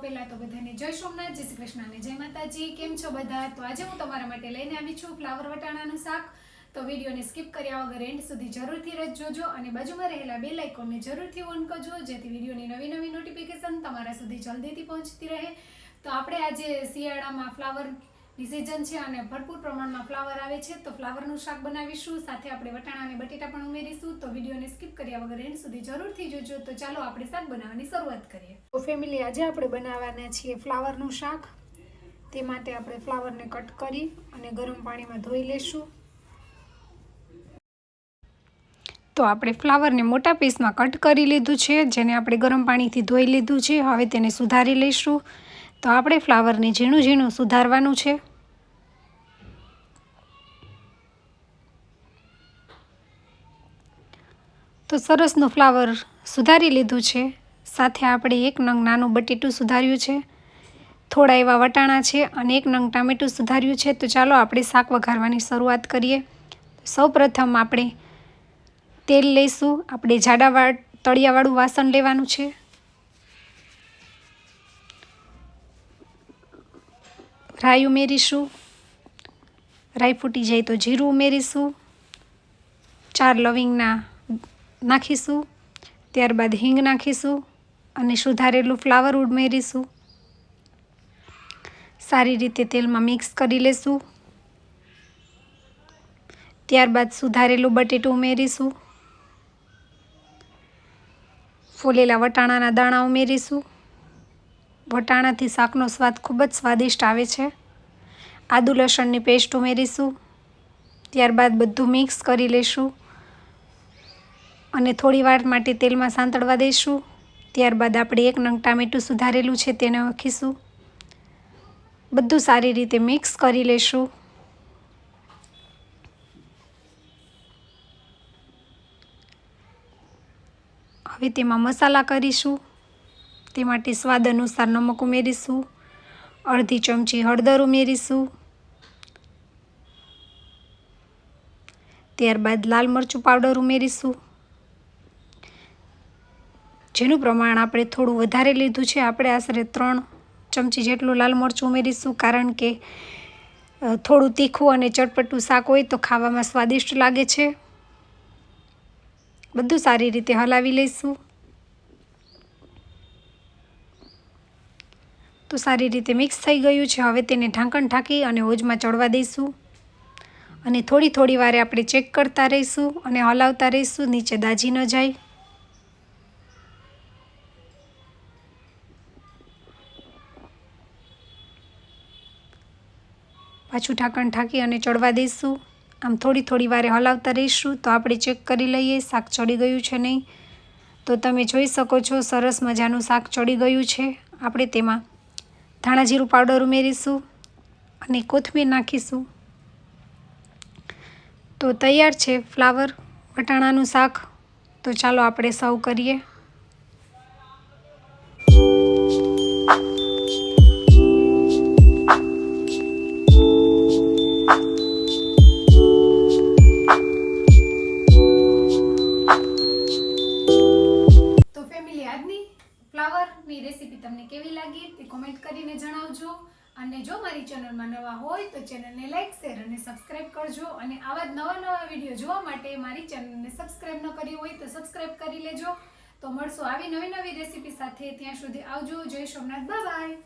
પહેલા તો બધાને જય સોમનાથ, જય શ્રી કૃષ્ણ અને જય માતાજી। કેમ છો બધા? તો આજે હું તમારા માટે લઈને આવી છું ફ્લાવર વટાણાનું શાક। તો વિડીયોને સ્કીપ કર્યા વગર એન્ડ સુધી જરૂરથી જોજો અને બાજુમાં રહેલા બેલ આઇકોનને જરૂરથી ઓન કરજો, જેથી વિડીયોની નવી નોટિફિકેશન તમારા સુધી જલ્દીથી પહોંચતી રહે। તો આપણે આજે શિયાળામાં ફ્લાવરની સિઝન છે અને ભરપૂર પ્રમાણમાં ફ્લાવર આવે છે, તો ફ્લાવરનું શાક બનાવીશું, સાથે આપણે વટાણા અને બટેટા પણ ઉમેરીશું। તો વિડીયોને સ્કીપ કર્યા વગર એન્ડ સુધી જરૂરથી જોજો। તો ચાલો આપણે શાક બનાવવાની શરૂઆત કરીએ। તો ફેમિલી, આજે આપણે બનાવવાના છીએ ફ્લાવરનું શાક। તે માટે આપણે ફ્લાવરને કટ કરી અને ગરમ પાણીમાં ધોઈ લેશું। તો આપણે ફ્લાવરને મોટા પીસમાં કટ કરી લીધું છે, જેને આપણે ગરમ પાણીથી ધોઈ લીધું છે। હવે તેને સુધારી લઈશું। તો આપણે ફ્લાવરને ઝીણું ઝીણું સુધારવાનું છે। તો સરસનું ફ્લાવર સુધારી લીધું છે, સાથે આપણે એક નંગ નાનું બટેટું સુધાર્યું છે, થોડા એવા વટાણા છે અને એક નંગ ટામેટું સુધાર્યું છે। તો ચાલો આપણે શાક વઘારવાની શરૂઆત કરીએ। સૌપ્રથમ આપણે તેલ લઈશું। આપણે જાડા તળિયાવાળું વાસણ લેવાનું છે। રાઈ ઉમેરીશું। રાઈ ફૂટી જાય તો જીરું ઉમેરીશું। 4 લવિંગના નાખીશું। ત્યારબાદ હિંગ નાખીશું અને સુધારેલું ફ્લાવર ઉમેરીશું। સારી રીતે તેલમાં મિક્સ કરી લેશું। ત્યારબાદ સુધારેલું બટેટું ઉમેરીશું। ફોલેલા વટાણાના દાણા ઉમેરીશું। વટાણાથી શાકનો સ્વાદ ખૂબ જ સ્વાદિષ્ટ આવે છે। આદુ લસણની પેસ્ટ ઉમેરીશું। ત્યારબાદ બધું મિક્સ કરી લઈશું અને થોડી વાર માટે તેલમાં સાંતળવા દઈશું। ત્યારબાદ આપણે એક નંગ ટામેટું સુધારેલું છે તેને નાખીશું। બધું સારી રીતે મિક્સ કરી લઈશું। હવે તેમાં મસાલા કરીશું। તે માટે સ્વાદ અનુસાર નમક ઉમેરીશું। અડધી ચમચી હળદર ઉમેરીશું। ત્યારબાદ લાલ મરચું પાવડર ઉમેરીશું। જેનું પ્રમાણ આપણે થોડું વધારે લીધું છે। આપણે આશરે 3 ચમચી જેટલું લાલ મરચું ઉમેરીશું, કારણ કે થોડું તીખું અને ચટપટું શાક હોય તો ખાવામાં સ્વાદિષ્ટ લાગે છે। બધું સારી રીતે હલાવી લઈશું। તો સારી રીતે મિક્સ થઈ ગયું છે। હવે તેને ઢાંકણ ઢાંકી અને હોજમાં ચડવા દઈશું અને થોડી વારે આપણે ચેક કરતા રહીશું અને હલાવતા રહીશું, નીચે દાજી ન જાય। પાછું ઢાંકણ ઢાંકી અને ચડવા દઈશું। આમ થોડી વારે હલાવતા રહીશું। તો આપણે ચેક કરી લઈએ શાક ચડી ગયું છે નહીં। તો તમે જોઈ શકો છો સરસ મજાનું શાક ચડી ગયું છે। આપણે તેમાં ધાણા જીરું પાવડર ઉમેરીશું અને કોથમીર નાખીશું। તો તૈયાર છે ફ્લાવર વટાણાનું શાક। તો ચાલો આપણે સર્વ કરીએ। ફ્લાવરની રેસીપી તમને કેવી લાગી તે કોમેન્ટ કરીને જણાવજો અને જો મારી ચેનલમાં નવા હોય તો ચેનલને લાઈક, શેર અને સબસ્ક્રાઇબ કરજો અને આવા જ નવા વિડીયો જોવા માટે મારી ચેનલને સબસ્ક્રાઇબ ન કરી હોય તો સબસ્ક્રાઇબ કરી લેજો। તો મળશું આવી નવી રેસીપી સાથે। ત્યાં સુધી આવજો। જય સોમનાથ, બાય બાય।